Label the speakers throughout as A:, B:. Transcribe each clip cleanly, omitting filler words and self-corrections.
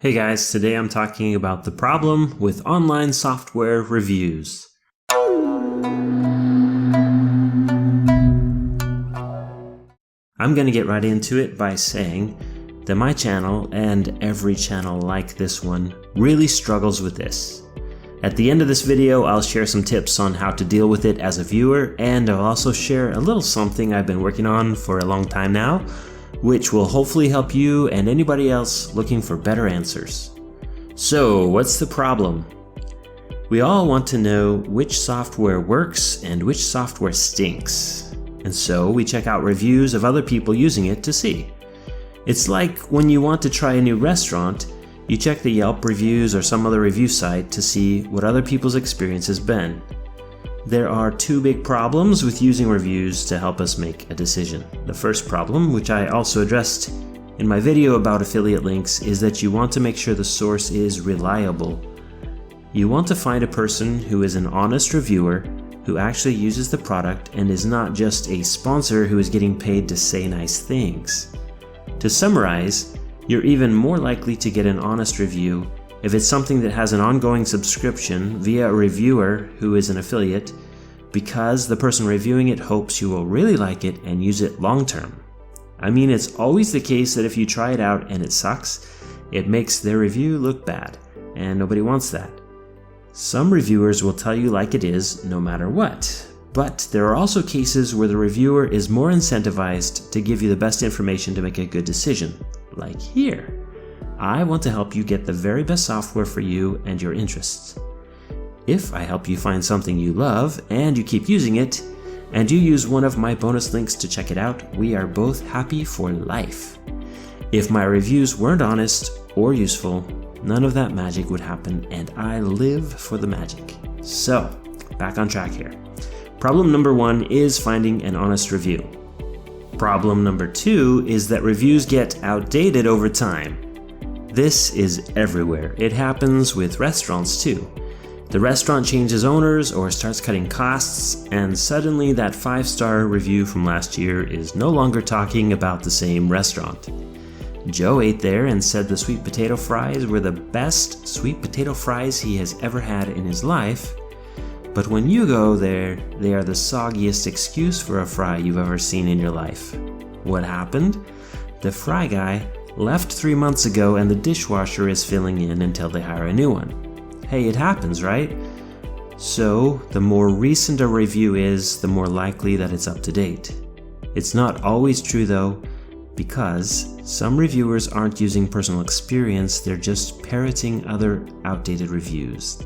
A: Hey guys, today I'm talking about the problem with online software reviews. I'm going to get right into it by saying that my channel, and every channel like this one, really struggles with this. At the end of this video, I'll share some tips on how to deal with it as a viewer, and I'll also share a little something I've been working on for a long time now, which will hopefully help you and anybody else looking for better answers. So, what's the problem? We all want to know which software works and which software stinks. And so we check out reviews of other people using it to see. It's like when you want to try a new restaurant, you check the Yelp reviews or some other review site to see what other people's experience has been. There are two big problems with using reviews to help us make a decision. The first problem, which I also addressed in my video about affiliate links, is that you want to make sure the source is reliable. You want to find a person who is an honest reviewer who actually uses the product and is not just a sponsor who is getting paid to say nice things. To summarize, you're even more likely to get an honest review if it's something that has an ongoing subscription via a reviewer who is an affiliate, because the person reviewing it hopes you will really like it and use it long term. I mean, it's always the case that if you try it out and it sucks, it makes their review look bad, and nobody wants that. Some reviewers will tell you like it is no matter what, but there are also cases where the reviewer is more incentivized to give you the best information to make a good decision, like here. I want to help you get the very best software for you and your interests. If I help you find something you love and you keep using it, and you use one of my bonus links to check it out, we are both happy for life. If my reviews weren't honest or useful, none of that magic would happen, and I live for the magic. So, back on track here. Problem number one is finding an honest review. Problem number two is that reviews get outdated over time. This is everywhere. It happens with restaurants too. The restaurant changes owners or starts cutting costs, and suddenly that 5-star review from last year is no longer talking about the same restaurant. Joe ate there and said the sweet potato fries were the best sweet potato fries he has ever had in his life, but when you go there, they are the soggiest excuse for a fry you've ever seen in your life. What happened? The fry guy left 3 months ago and the dishwasher is filling in until they hire a new one. Hey, it happens, right? So, the more recent a review is, the more likely that it's up to date. It's not always true though, because some reviewers aren't using personal experience, they're just parroting other outdated reviews.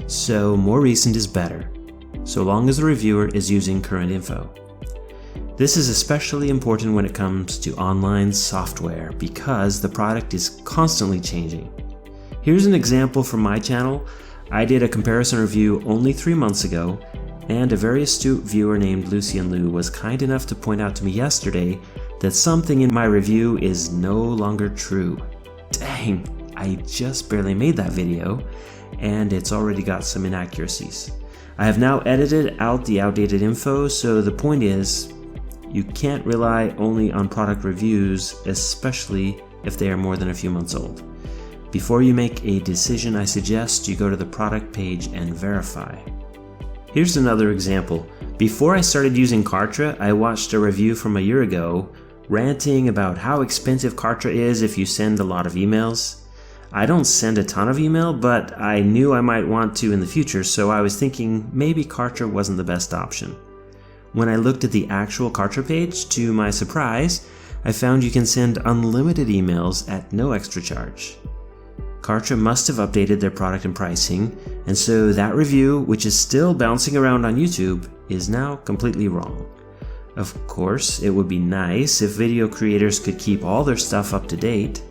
A: So, more recent is better, so long as the reviewer is using current info. This is especially important when it comes to online software because the product is constantly changing. Here's an example from my channel. I did a comparison review only 3 months ago, and a very astute viewer named Lucy and Lou was kind enough to point out to me yesterday that something in my review is no longer true. Dang, I just barely made that video, and it's already got some inaccuracies. I have now edited out the outdated info, so the point is, you can't rely only on product reviews, especially if they are more than a few months old. Before you make a decision, I suggest you go to the product page and verify. Here's another example. Before I started using Kartra, I watched a review from a year ago ranting about how expensive Kartra is if you send a lot of emails. I don't send a ton of email, but I knew I might want to in the future, so I was thinking maybe Kartra wasn't the best option. When I looked at the actual Kartra page, to my surprise, I found you can send unlimited emails at no extra charge. Kartra must have updated their product and pricing, and so that review, which is still bouncing around on YouTube, is now completely wrong. Of course, it would be nice if video creators could keep all their stuff up to date,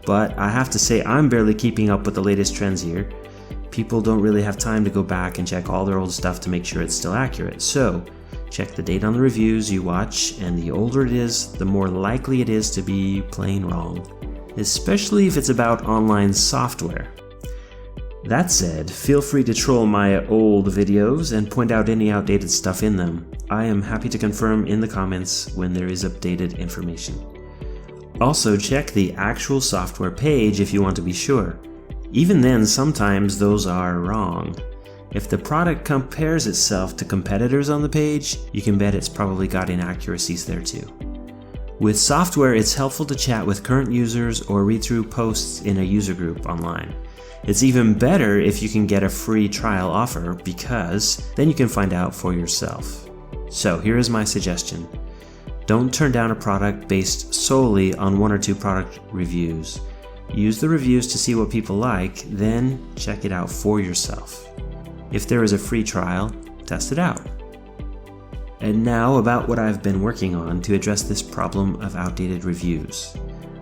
A: but I have to say I'm barely keeping up with the latest trends here. People don't really have time to go back and check all their old stuff to make sure it's still accurate, so check the date on the reviews you watch, and the older it is, the more likely it is to be plain wrong, especially if it's about online software. That said, feel free to troll my old videos and point out any outdated stuff in them. I am happy to confirm in the comments when there is updated information. Also, check the actual software page if you want to be sure. Even then, sometimes those are wrong. If the product compares itself to competitors on the page, you can bet it's probably got inaccuracies there too. With software, it's helpful to chat with current users or read through posts in a user group online. It's even better if you can get a free trial offer, because then you can find out for yourself. So here is my suggestion. Don't turn down a product based solely on 1 or 2 product reviews. Use the reviews to see what people like, then check it out for yourself. If there is a free trial, test it out. And now about what I've been working on to address this problem of outdated reviews.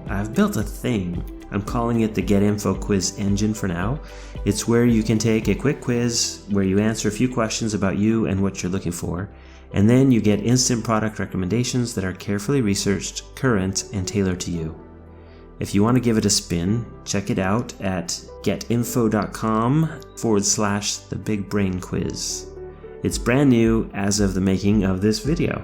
A: I've built a thing. I'm calling it the Get Info Quiz Engine for now. It's where you can take a quick quiz where you answer a few questions about you and what you're looking for, and then you get instant product recommendations that are carefully researched, current, and tailored to you. If you want to give it a spin, check it out at getinfo.com/thebigbrainquiz. It's brand new as of the making of this video.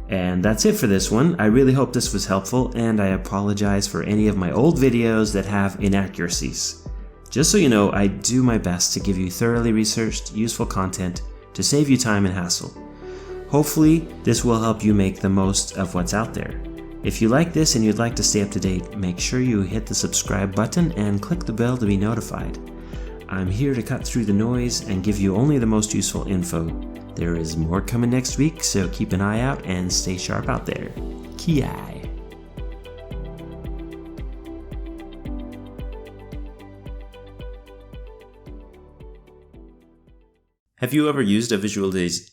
A: And that's it for this one. I really hope this was helpful, and I apologize for any of my old videos that have inaccuracies. Just so you know, I do my best to give you thoroughly researched, useful content to save you time and hassle. Hopefully, this will help you make the most of what's out there. If you like this and you'd like to stay up to date, make sure you hit the subscribe button and click the bell to be notified. I'm here to cut through the noise and give you only the most useful info. There is more coming next week, so keep an eye out and stay sharp out there. Ki. Have you ever used a visualization?